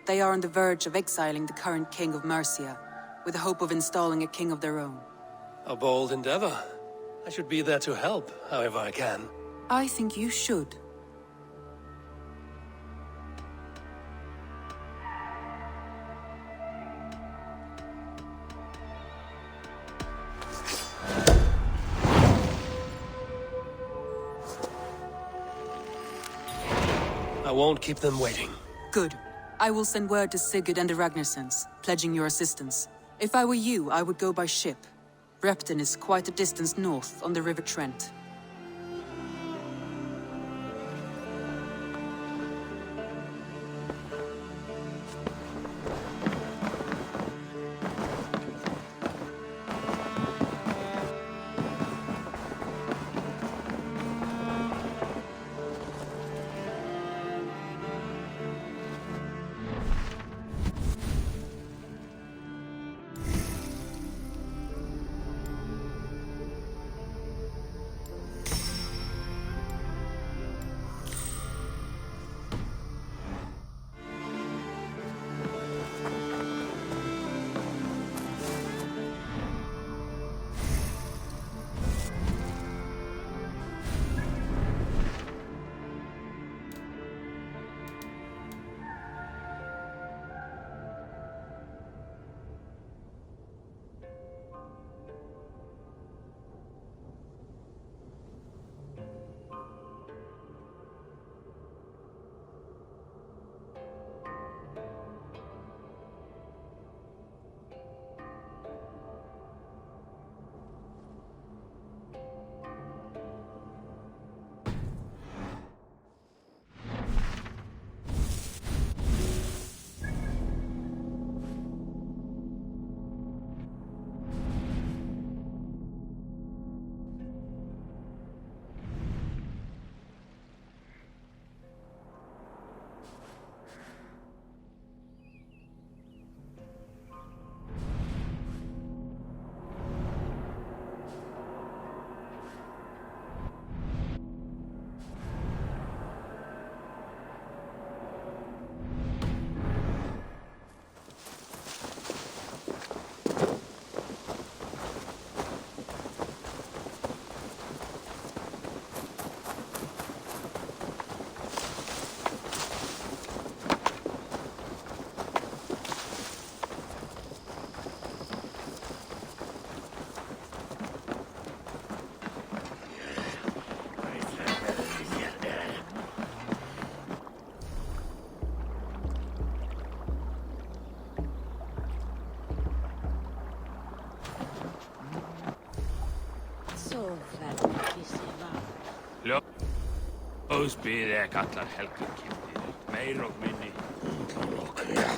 They are on the verge of exiling the current king of Mercia, with the hope of installing a king of their own. A bold endeavor. I should be there to help, however I can. I think you should. I won't keep them waiting. Good. I will send word to Sigurd and the Ragnarsons, pledging your assistance. If I were you, I would go by ship. Repton is quite a distance north on the River Trent.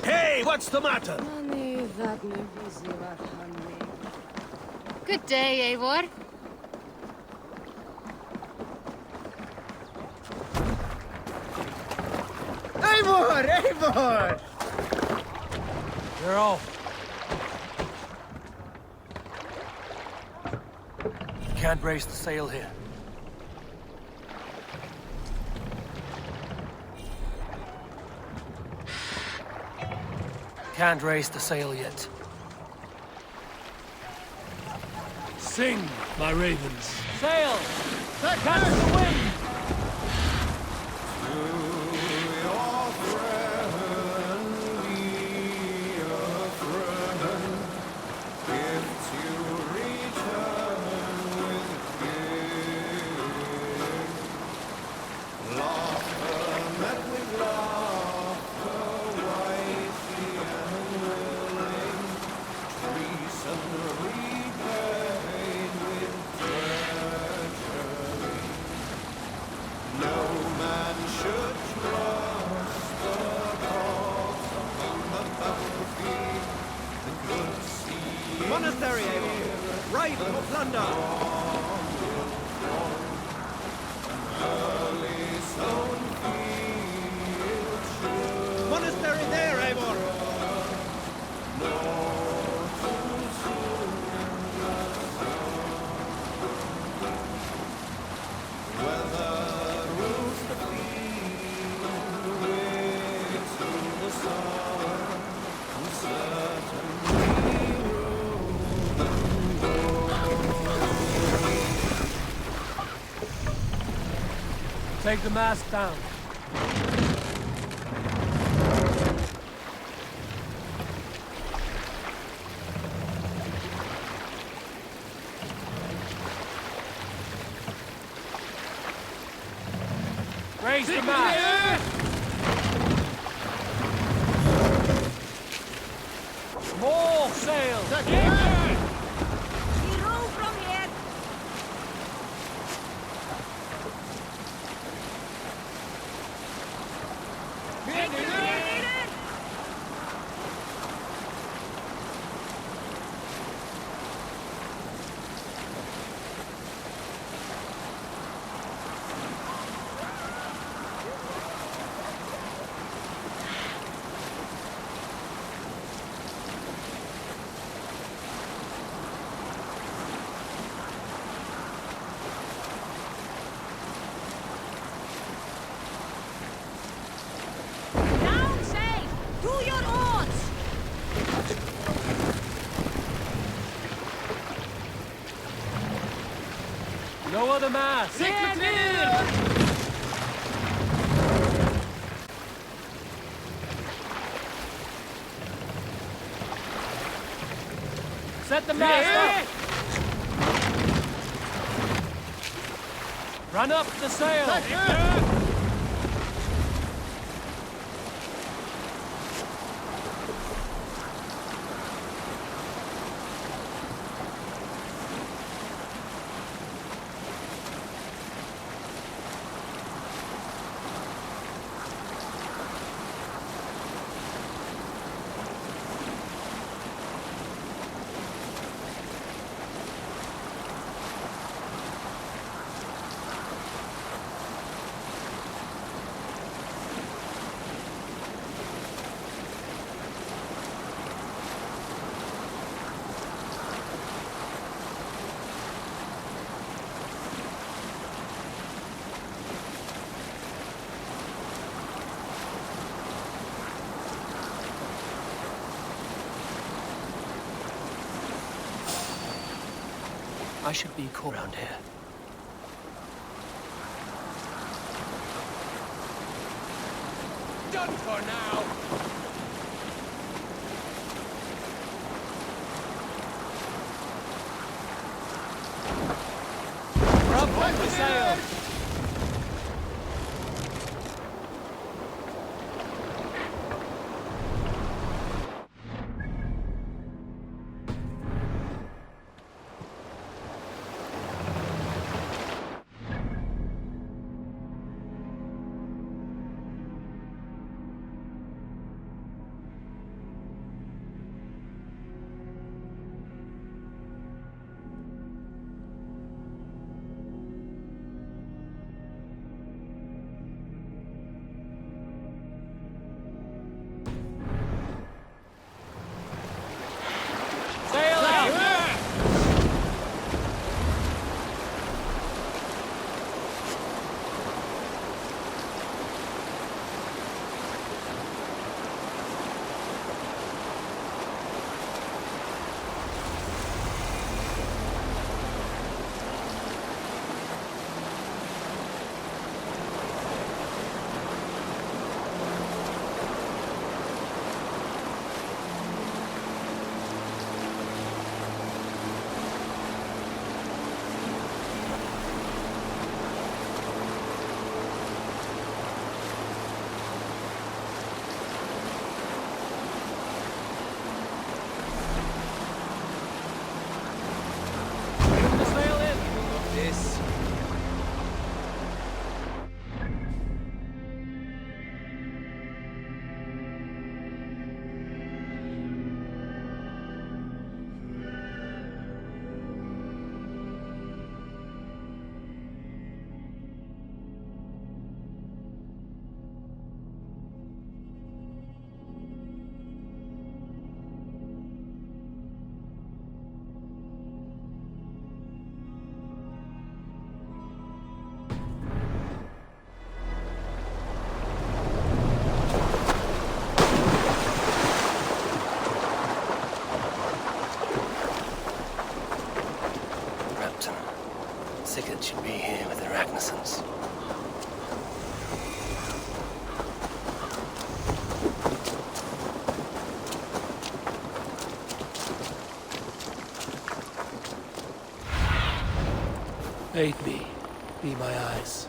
Hey, what's the matter? Good day, Eivor. Eivor! You're all. Can't raise the sail here. Can't raise the sail yet. Sing, my ravens. Sail! Catch the wind! Monastery, Eivor! Right for plunder! Monastery there, Eivor! Where the rooster field waits in the sun. Take the mast down. Raise the mast! More sail! We row from here. Down sail! To your oars! Lower the mast! Set the mast up! Run up the sail! I should be caught around here. Done for now! Rub on the sail! Aid me. Be my eyes.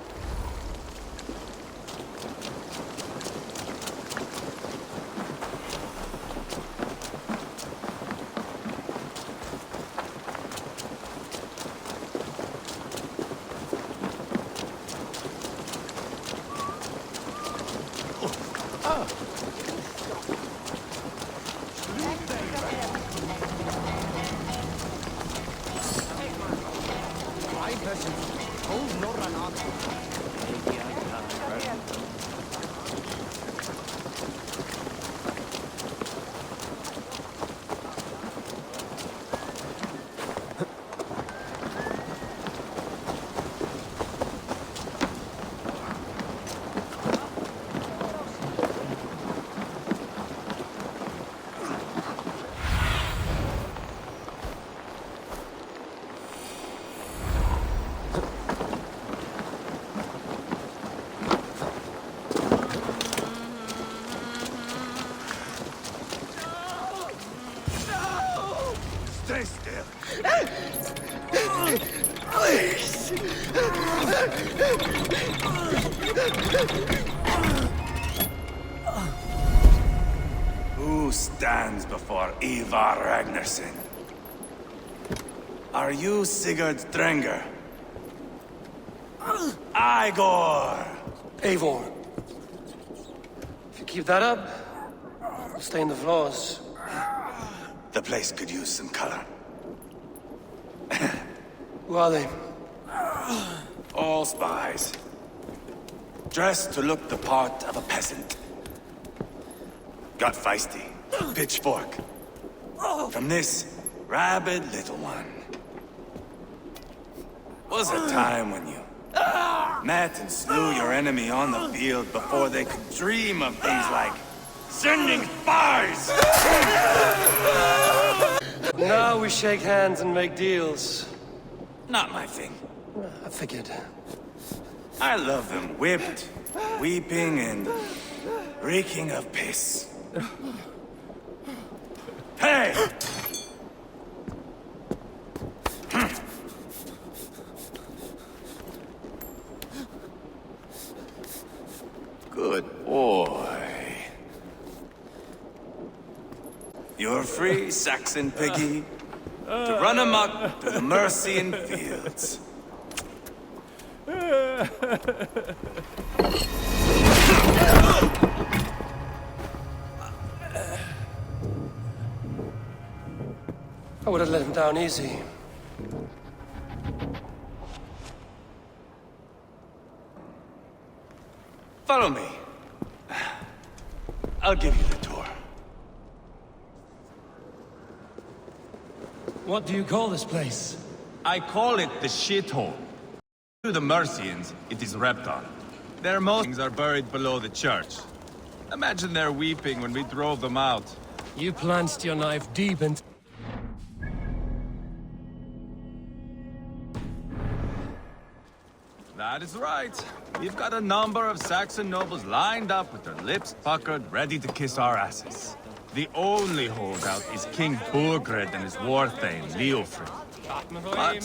Stay still. Who stands before Ivar Ragnarsson? Are you Sigurd Drenger? Igor! Eivor. If you keep that up, I'll stain the floors. The place could use some color. Who are they? All spies. Dressed to look the part of a peasant. Got feisty. Pitchfork. From this rabid little one. Was a time when you met and slew your enemy on the field before they could dream of things like sending spies! Now we shake hands and make deals. Not my thing. I figured. I love them whipped, weeping, and reeking of piss. Hey! Good boy. You're free, Saxon piggy, to run amok through the Mercian fields. I would have let him down easy. Follow me. I'll give you the tour. What do you call this place? I call it the shithole. To the Mercians, it is Repton. Their most things are buried below the church. Imagine their weeping when we drove them out. You plunged your knife deep into... That is right. We've got a number of Saxon nobles lined up with their lips puckered, ready to kiss our asses. The only holdout is King Burgred and his war thane, Leofrid. But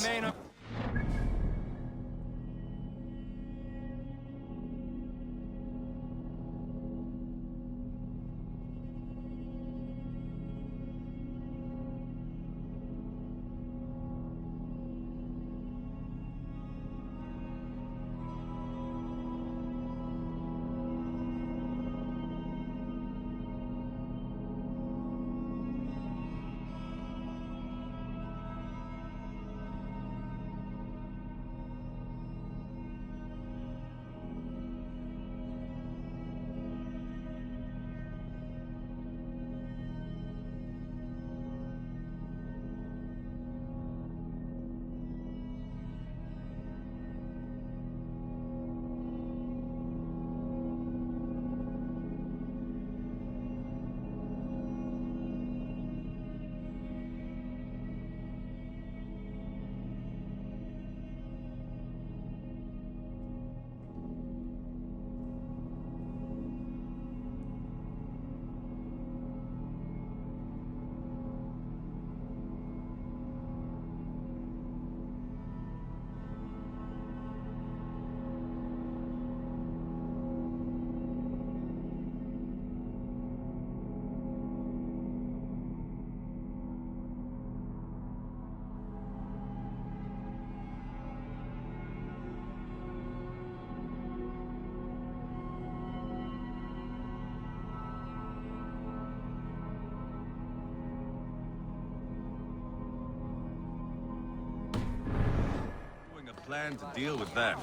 plan to deal with them.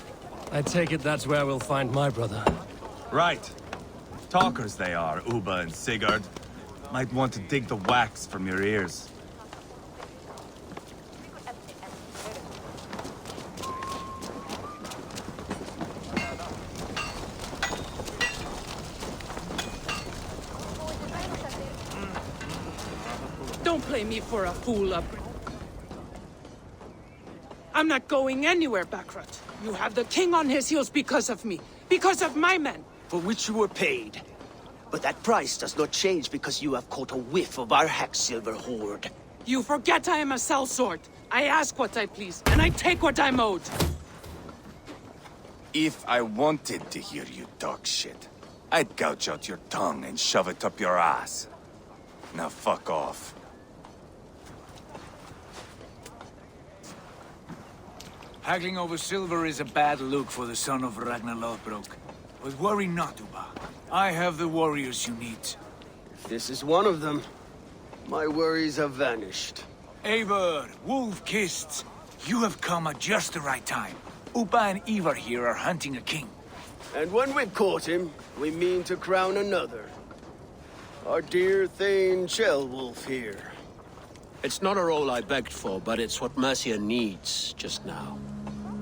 I take it that's where we'll find my brother. Right. Talkers they are, Uba and Sigurd. Might want to dig the wax from your ears. Don't play me for a fool, I'm not going anywhere, Backrot. You have the king on his heels because of me. Because of my men. For which you were paid. But that price does not change because you have caught a whiff of our Hacksilver hoard. You forget I am a sellsword. I ask what I please, and I take what I'm owed. If I wanted to hear you talk shit, I'd gouge out your tongue and shove it up your ass. Now fuck off. Haggling over silver is a bad look for the son of Ragnar Lothbrok. But worry not, Uba. I have the warriors you need. If this is one of them, my worries have vanished. Eivor, Wolf-Kissed, you have come at just the right time. Uba and Ivar here are hunting a king. And when we've caught him, we mean to crown another. Our dear Thane Ceolwulf here. It's not a role I begged for, but it's what Mercia needs just now.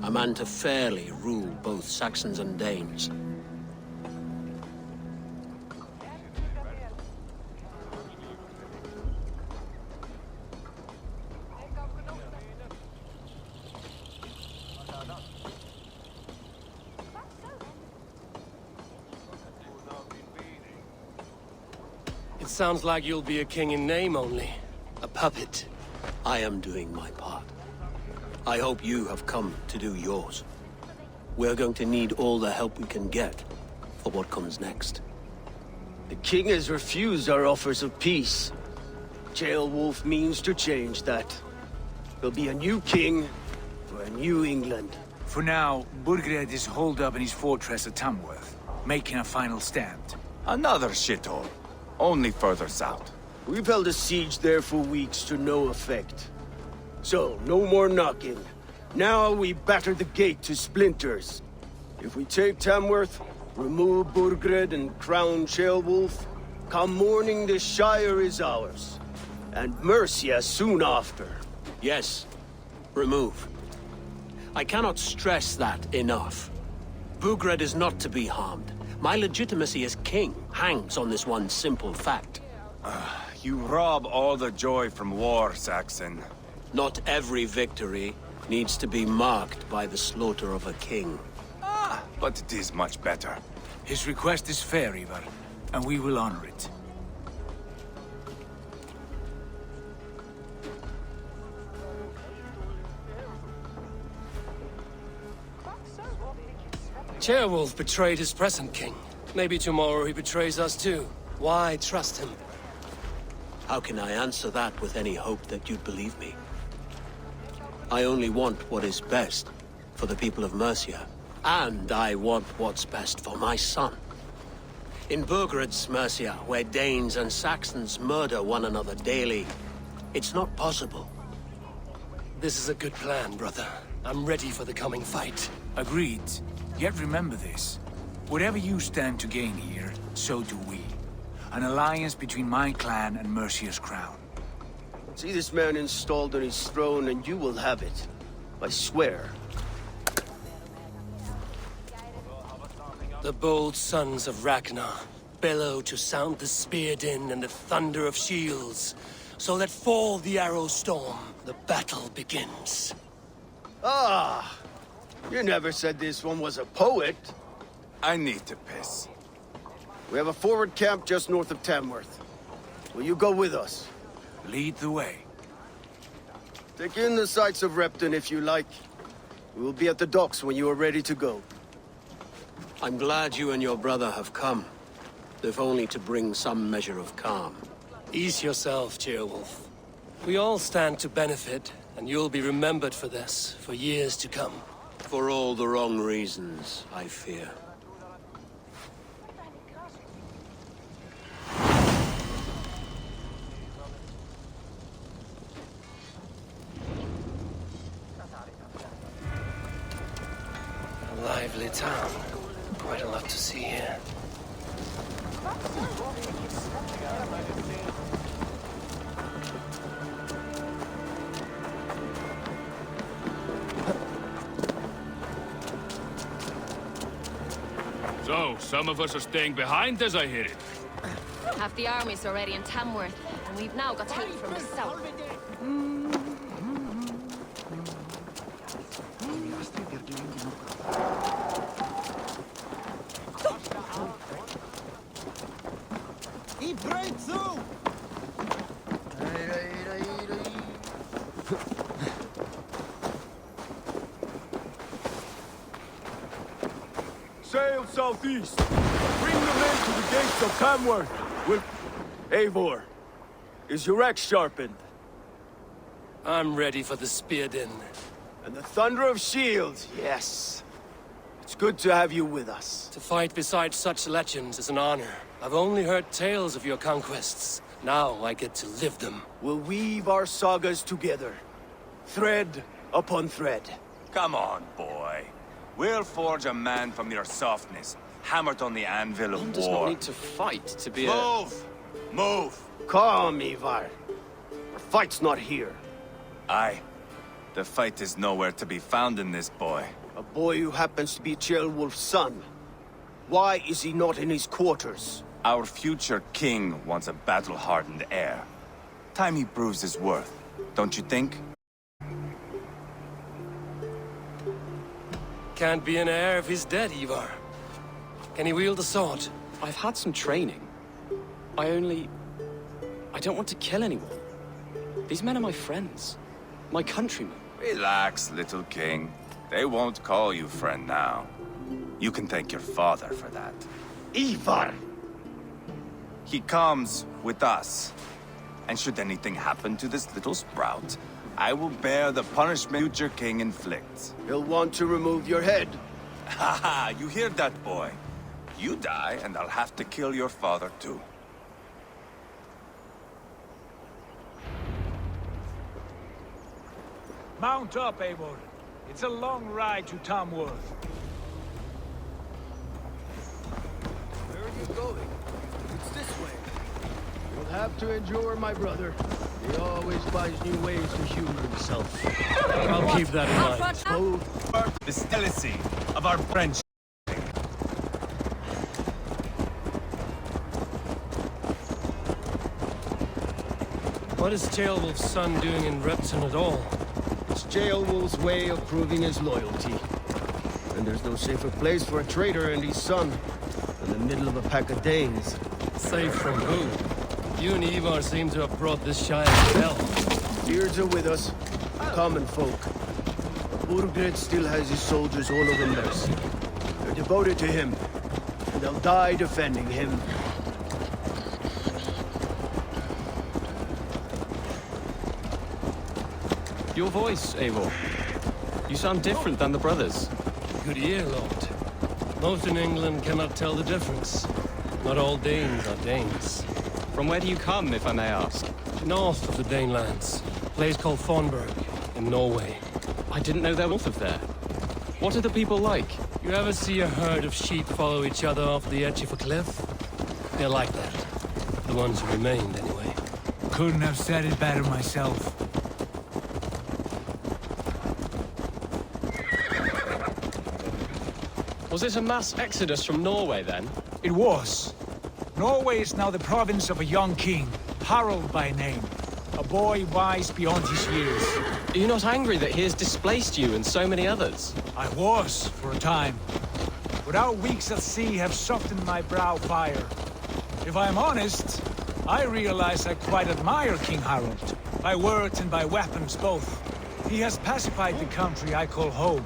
A man to fairly rule both Saxons and Danes. It sounds like you'll be a king in name only. A puppet. I am doing my part. I hope you have come to do yours. We're going to need all the help we can get for what comes next. The king has refused our offers of peace. Ceolwulf means to change that. There'll be a new king for a new England. For now, Burgred is holed up in his fortress at Tamworth, making a final stand. Another shithole. Only further south. We've held a siege there for weeks to no effect. So, no more knocking. Now we batter the gate to splinters. If we take Tamworth, remove Burgred and crown Ceolwulf, come morning the Shire is ours. And Mercia soon after. Yes, remove. I cannot stress that enough. Burgred is not to be harmed. My legitimacy as king hangs on this one simple fact. You rob all the joy from war, Saxon. Not every victory needs to be marked by the slaughter of a king. But it is much better. His request is fair, Ivar, and we will honor it. Ceolwulf betrayed his present king. Maybe tomorrow he betrays us too. Why trust him? How can I answer that with any hope that you'd believe me? I only want what is best for the people of Mercia. And I want what's best for my son. In Burgred's Mercia, where Danes and Saxons murder one another daily, it's not possible. This is a good plan, brother. I'm ready for the coming fight. Agreed. Yet remember this. Whatever you stand to gain here, so do we. An alliance between my clan and Mercia's crown. See this man installed on his throne and you will have it. I swear. The bold sons of Ragnar bellow to sound the spear din and the thunder of shields. So let fall the arrow storm. The battle begins. Ah! You never said this one was a poet. I need to piss. We have a forward camp just north of Tamworth. Will you go with us? Lead the way. Take in the sights of Repton if you like. We will be at the docks when you are ready to go. I'm glad you and your brother have come, if only to bring some measure of calm. Ease yourself, Ceolwulf. We all stand to benefit, and you'll be remembered for this, for years to come. For all the wrong reasons, I fear. town. Quite a lot to see here. So, some of us are staying behind as I hear it. Half the army's already in Tamworth, and we've now got help from the south. Sail southeast. Bring the men to the gates of Tamworth. Eivor, is your axe sharpened? I'm ready for the spear din. And the thunder of shields, yes. It's good to have you with us. To fight beside such legends is an honor. I've only heard tales of your conquests. Now I get to live them. We'll weave our sagas together. Thread upon thread. Come on, boy. We'll forge a man from your softness, hammered on the anvil of One war. does not need to fight to be Move! Move! Calm, Ivar. Our fight's not here. Aye. The fight is nowhere to be found in this boy. A boy who happens to be Ceolwulf's son. Why is he not in his quarters? Our future king wants a battle-hardened heir. Time he proves his worth, don't you think? Can't be an heir if he's dead, Ivar. Can he wield a sword? I've had some training. I don't want to kill anyone. These men are my friends. My countrymen. Relax, little king. They won't call you friend now. You can thank your father for that. Ivar! He comes with us. And should anything happen to this little sprout, I will bear the punishment future king inflicts. He'll want to remove your head. Haha, you hear that, boy? You die, and I'll have to kill your father, too. Mount up, Eivor. It's a long ride to Tamworth. Where are you going? It's this way. You'll have to endure, my brother. He always finds new ways to humor himself. I'll keep that in mind. Both The stillacy of our friendship. What is Ceolwulf's son doing in Repton at all? It's Ceolwulf's way of proving his loyalty. And there's no safer place for a traitor and his son than the middle of a pack of Danes. Safe from who? You and Ivar seem to have brought this shire to hell. Beards are with us, common folk. But Burgred still has his soldiers all over Mercia. They're devoted to him, and they'll die defending him. Your voice, Eivor. You sound different than the brothers. Good ear, Lord. Most in England cannot tell the difference. Not all Danes are Danes. From where do you come, if I may ask? North of the Danelands. A place called Thornburg, in Norway. I didn't know they were north of there. What are the people like? You ever see a herd of sheep follow each other off the edge of a cliff? They're like that. The ones who remained, anyway. Couldn't have said it better myself. Was it a mass exodus from Norway, then? It was. Norway is now the province of a young king, Harald by name. A boy wise beyond his years. Are you not angry that he has displaced you and so many others? I was, for a time. But our weeks at sea have softened my brow fire. If I am honest, I realize I quite admire King Harald. By words and by weapons both. He has pacified the country I call home.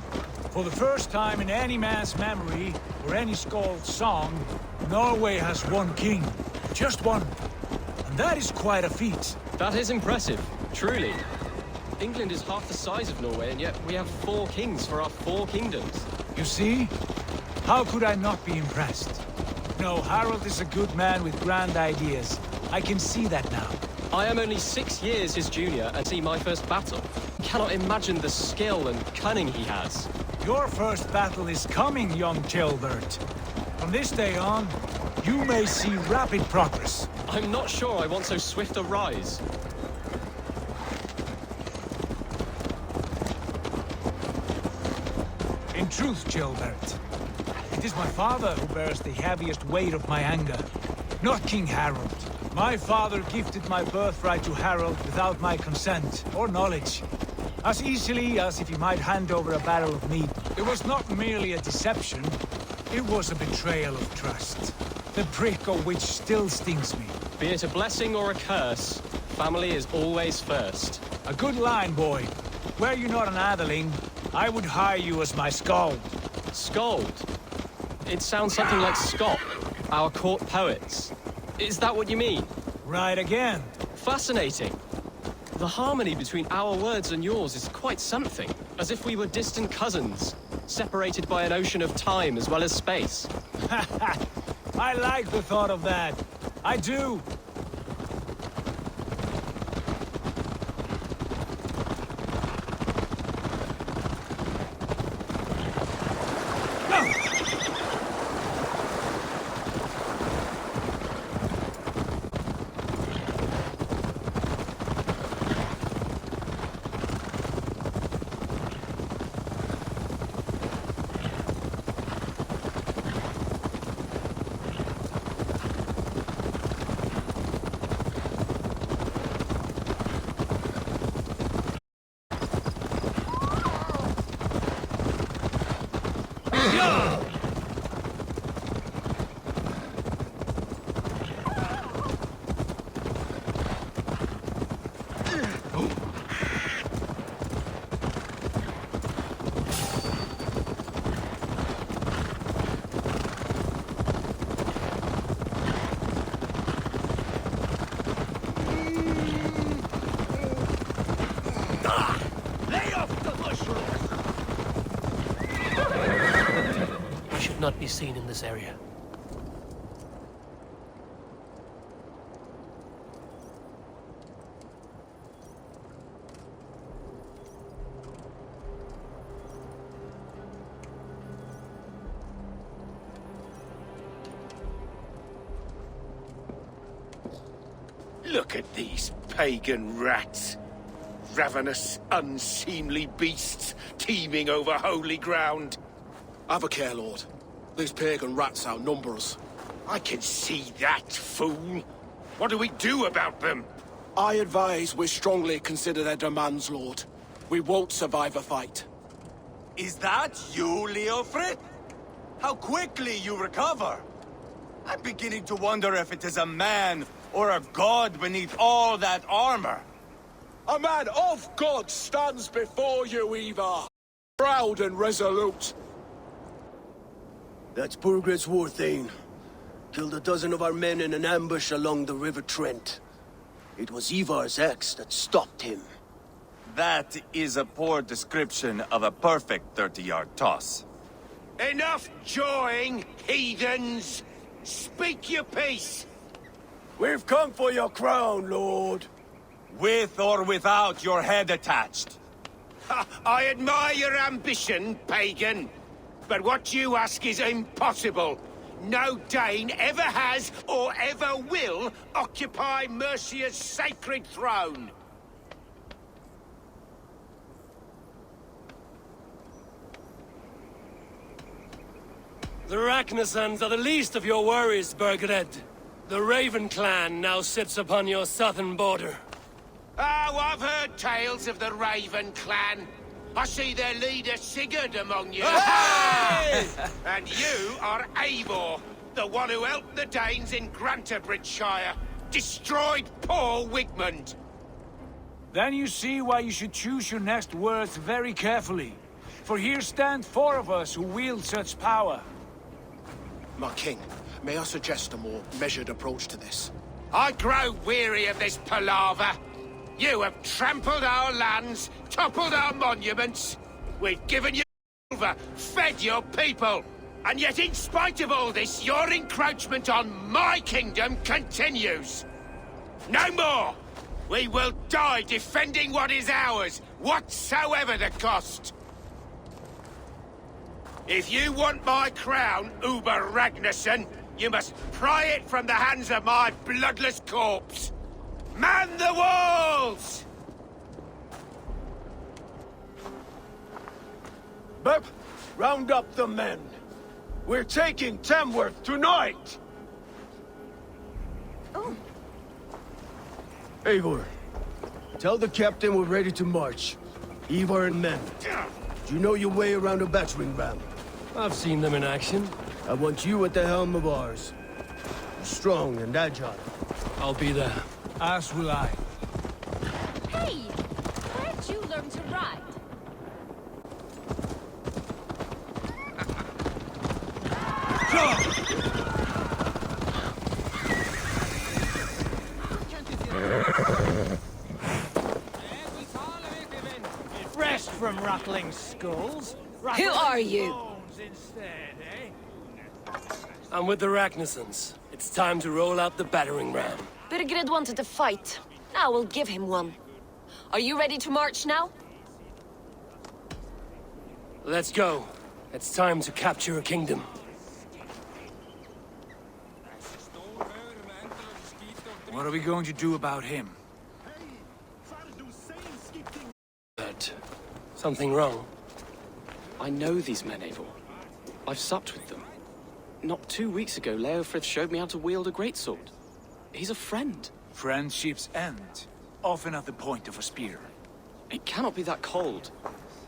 For the first time in any man's memory, or any skald's song, Norway has one king. Just one. And that is quite a feat. That is impressive, truly. England is half the size of Norway, and yet we have 4 kings for our 4 kingdoms. You see? How could I not be impressed? No, Harald is a good man with grand ideas. I can see that now. I am only 6 years his junior and see my first battle. Cannot imagine the skill and cunning he has. Your first battle is coming, young Chilbert. From this day on, you may see rapid progress. I'm not sure I want so swift a rise. In truth, Chilbert, it is my father who bears the heaviest weight of my anger, not King Harold. My father gifted my birthright to Harold without my consent or knowledge, as easily as if he might hand over a barrel of meat. It was not merely a deception, it was a betrayal of trust, the prick of which still stings me. Be it a blessing or a curse, family is always first. A good line, boy. Were you not an atheling, I would hire you as my skald. Skald? It sounds something like Scott, our court poets. Is that what you mean? Right again. Fascinating. The harmony between our words and yours is quite something. As if we were distant cousins, separated by an ocean of time as well as space. I like the thought of that. I do. Not be seen in this area. Look at these pagan rats. Ravenous, unseemly beasts teeming over holy ground. Have a care, Lord. These pagan rats outnumber us. I can see that, fool. What do we do about them? I advise we strongly consider their demands, Lord. We won't survive a fight. Is that you, Leofrid? How quickly you recover! I'm beginning to wonder if it is a man or a god beneath all that armor. A man of God stands before you, Ivar. Proud and resolute. That's Burgred's Warthane. Killed a dozen of our men in an ambush along the River Trent. It was Ivar's axe that stopped him. That is a poor description of a perfect 30-yard toss. Enough jawing, heathens! Speak your peace! We've come for your crown, Lord. With or without your head attached. I admire your ambition, pagan. But what you ask is impossible. No Dane ever has or ever will occupy Mercia's sacred throne. The Ragnarsons are the least of your worries, Burgred. The Raven clan now sits upon your southern border. Oh, I've heard tales of the Raven clan. I see their leader Sigurd among you. Hey! And you are Eivor, the one who helped the Danes in Grantabridgeshire. Destroyed poor Wigmund. Then you see why you should choose your next words very carefully. For here stand 4 of us who wield such power. My king, may I suggest a more measured approach to this? I grow weary of this palaver. You have trampled our lands, toppled our monuments. We've given you over, fed your people. And yet in spite of all this, your encroachment on my kingdom continues. No more! We will die defending what is ours, whatsoever the cost. If you want my crown, Uber Ragnarsson, you must pry it from the hands of my bloodless corpse. Man the walls! Bep, round up the men. We're taking Tamworth tonight! Oh. Eivor, tell the captain we're ready to march. Ivar and men. Do you know your way around a battering ram? I've seen them in action. I want you at the helm of ours. Strong and agile. I'll be there. As will I. Hey! Where'd you learn to ride? Rest from rattling skulls. Who are you? I'm with the Ragnarssons. It's time to roll out the battering ram. Birgrid wanted to fight. Now we'll give him one. Are you ready to march now? Let's go. It's time to capture a kingdom. What are we going to do about him? But something wrong. I know these men, Eivor. I've supped with them. Not 2 weeks ago, Leofrith showed me how to wield a greatsword. He's a friend. Friendships end, often at the point of a spear. It cannot be that cold.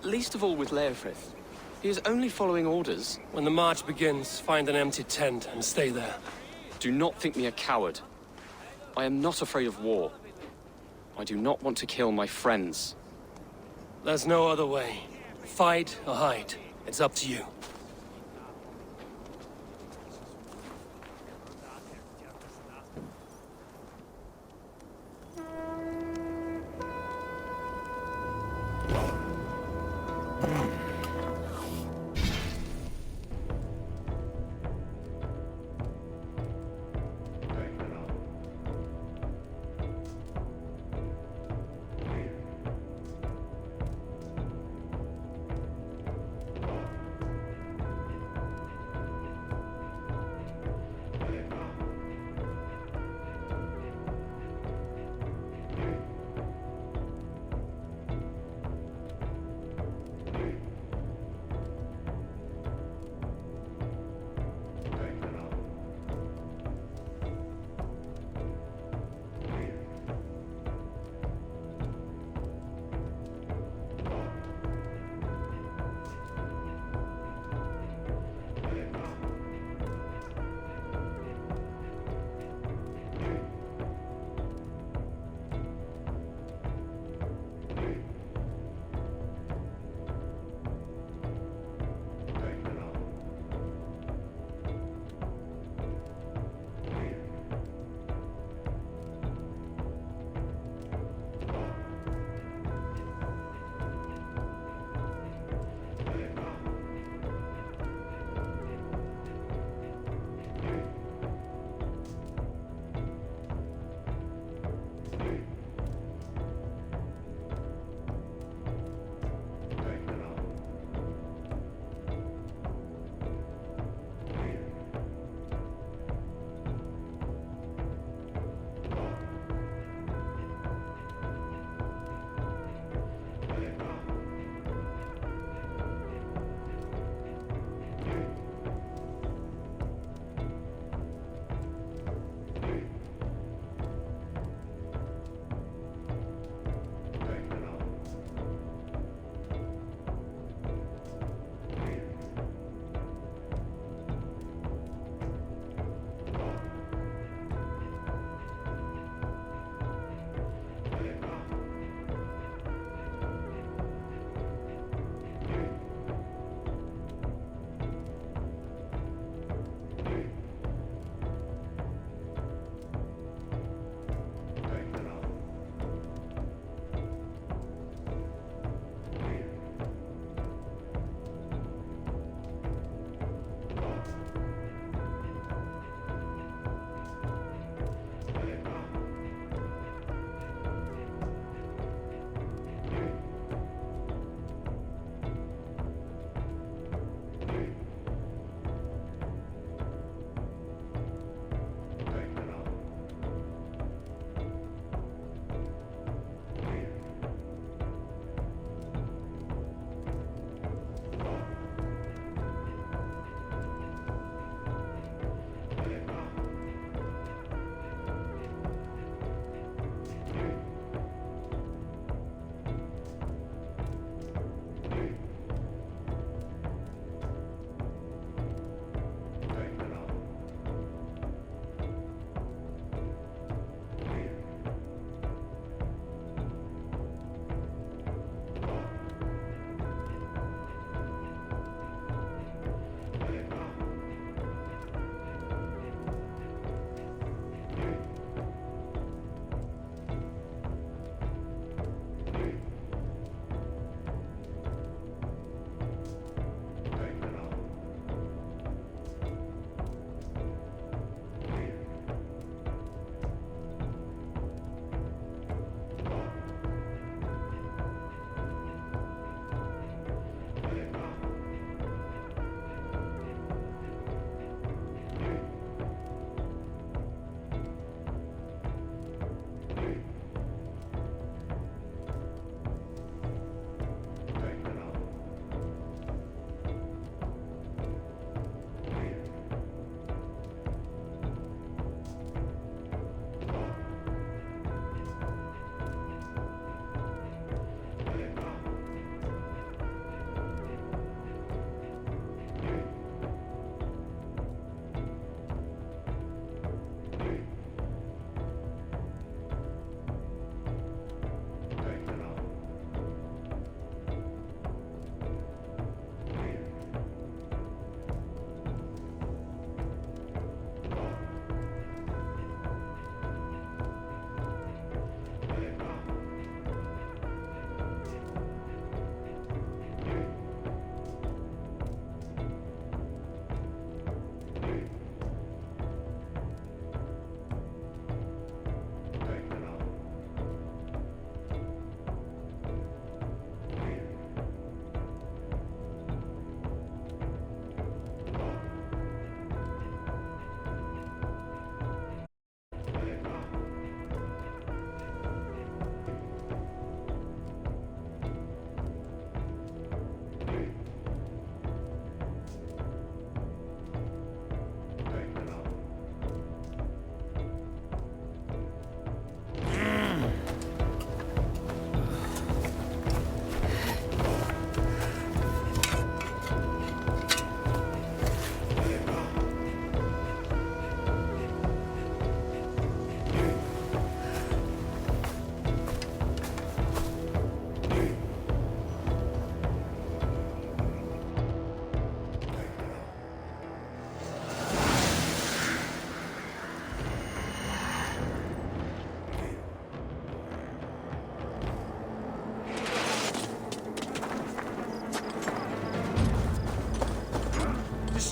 Least of all with Leofrith. He is only following orders. When the march begins, find an empty tent and stay there. Do not think me a coward. I am not afraid of war. I do not want to kill my friends. There's no other way. Fight or hide. It's up to you.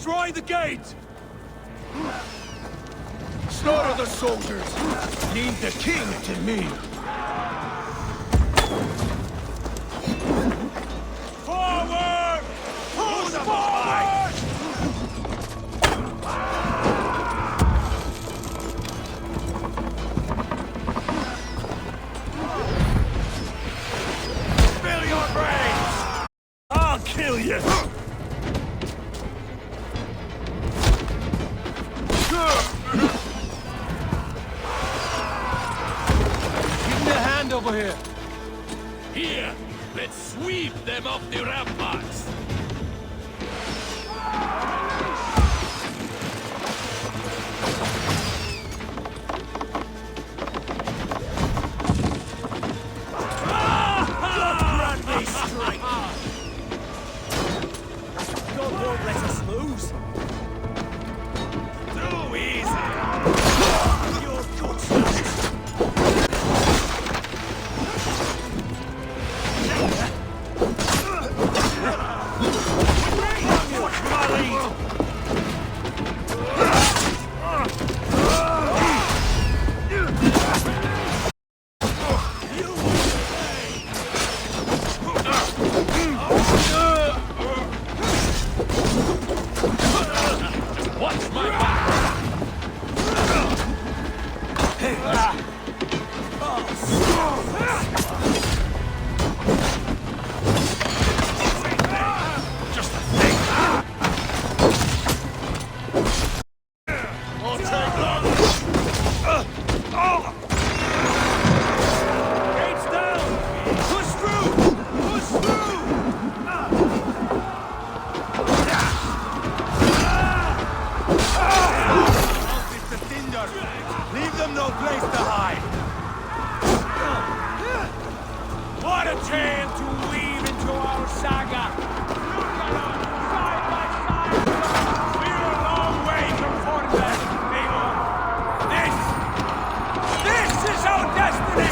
Destroy the gate! Slaughter the soldiers! Leave the king to me! Forward! Push forward! Spill your brains! I'll kill you! Over here. Here! Let's sweep them off the ramparts! God grant me strength! God won't let us lose. Too easy! Your guts. Watch my back! Just a thing! Won't take long! Gates down! Push through! Push through! It's the Tinder! Leave them no place to hide! What a tale to weave into our saga! Look at us, side by side! We're a long way from Fortnite, Eivor! This is our destiny!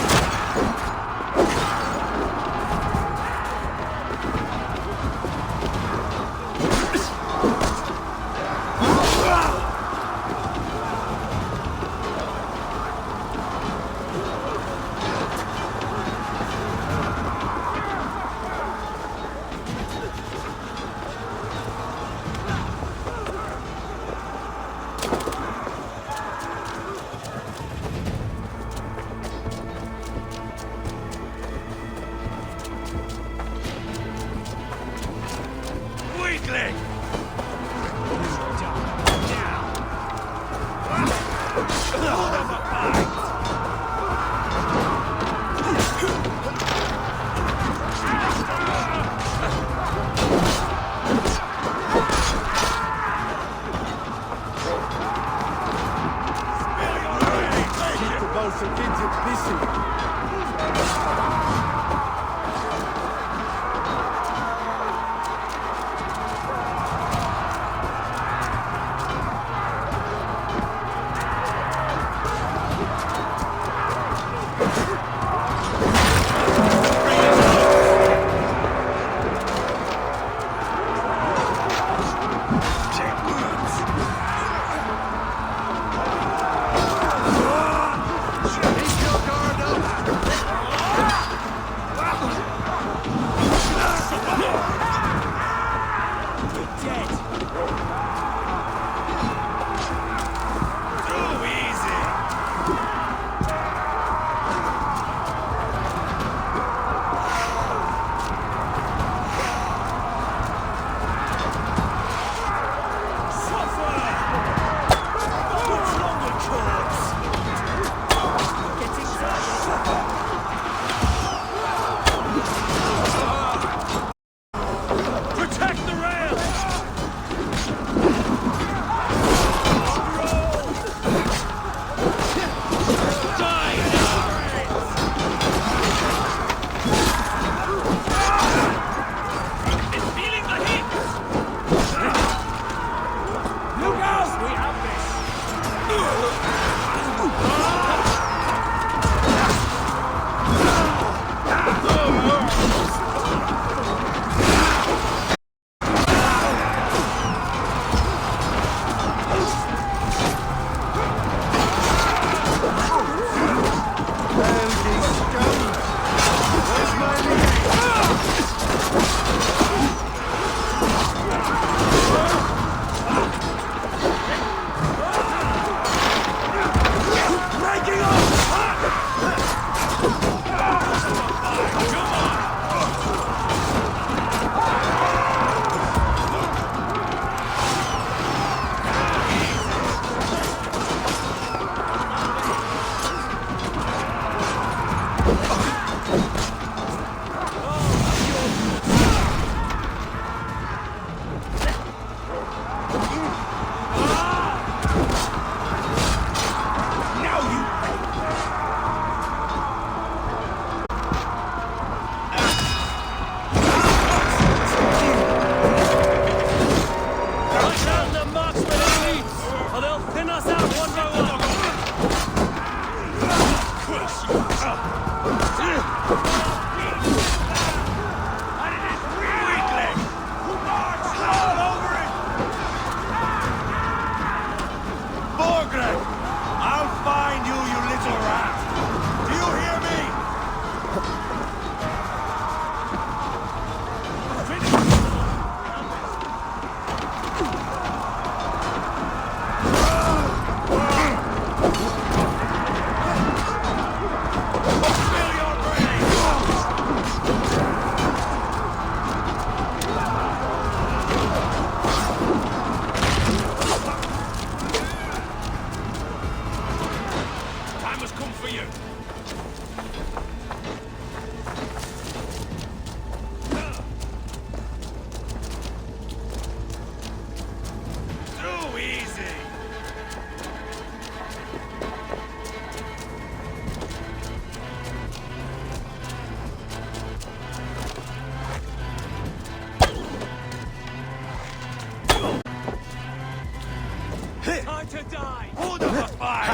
Time to die! Hold up a fire!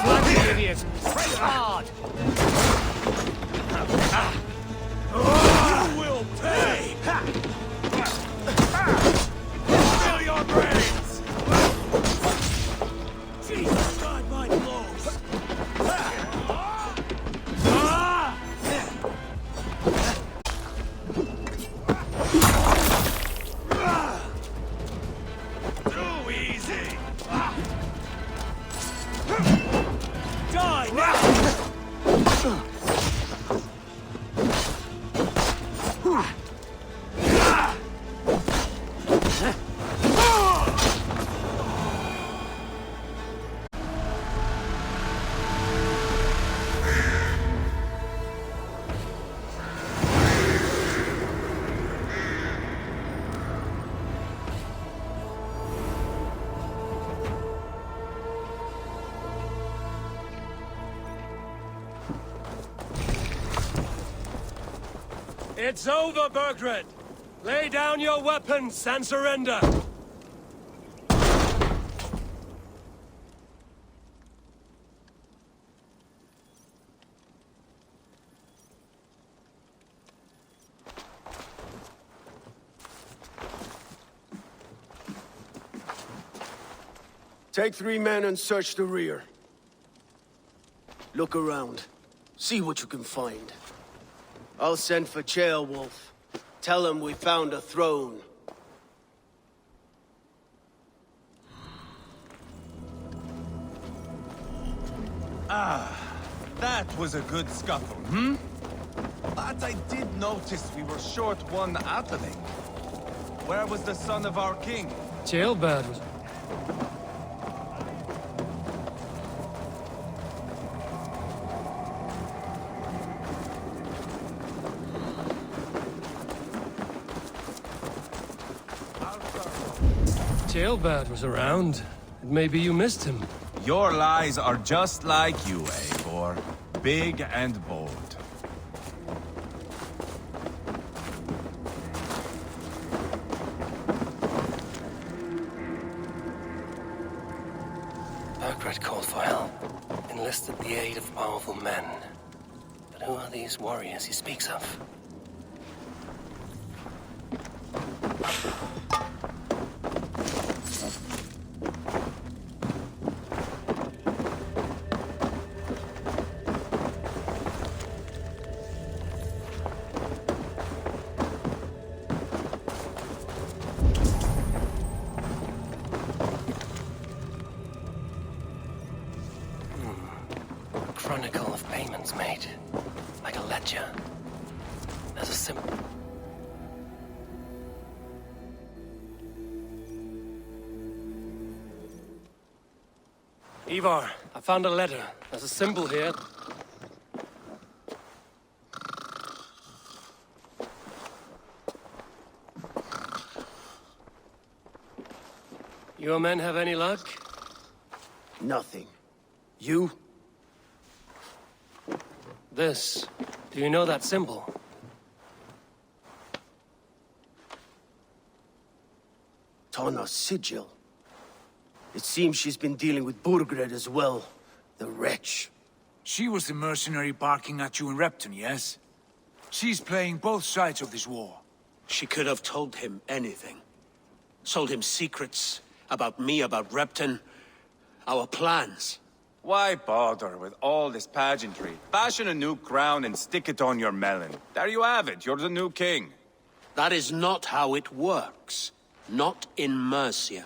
Flank the idiot! Press hard! You will pay! Fill your brains! Jesus, God, my blows! Too easy! Die now! It's over, Burgred! Lay down your weapons and surrender! Take 3 men and search the rear. Look around. See what you can find. I'll send for Ceolwulf. Tell him we found a throne. That was a good scuffle, hmm? But I did notice we were short one athelling. Where was the son of our king? Jailbird was... Jailbird was around. Maybe you missed him. Your lies are just like you, Eivor. Big and bold. Burgred called for help, enlisted the aid of powerful men. But who are these warriors he speaks of? Chronicle of payments made, like a ledger. There's a simple... Ivar, I found a letter. There's a symbol here. Your men have any luck? Nothing. You? This. Do you know that symbol? Tana's sigil. It seems she's been dealing with Burgred as well. The wretch. She was the mercenary barking at you in Repton, yes? She's playing both sides of this war. She could have told him anything. Told him secrets about me, about Repton, our plans. Why bother with all this pageantry? Fashion a new crown and stick it on your melon. There you have it, you're the new king. That is not how it works. Not in Mercia.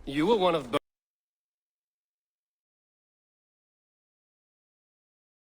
You were one of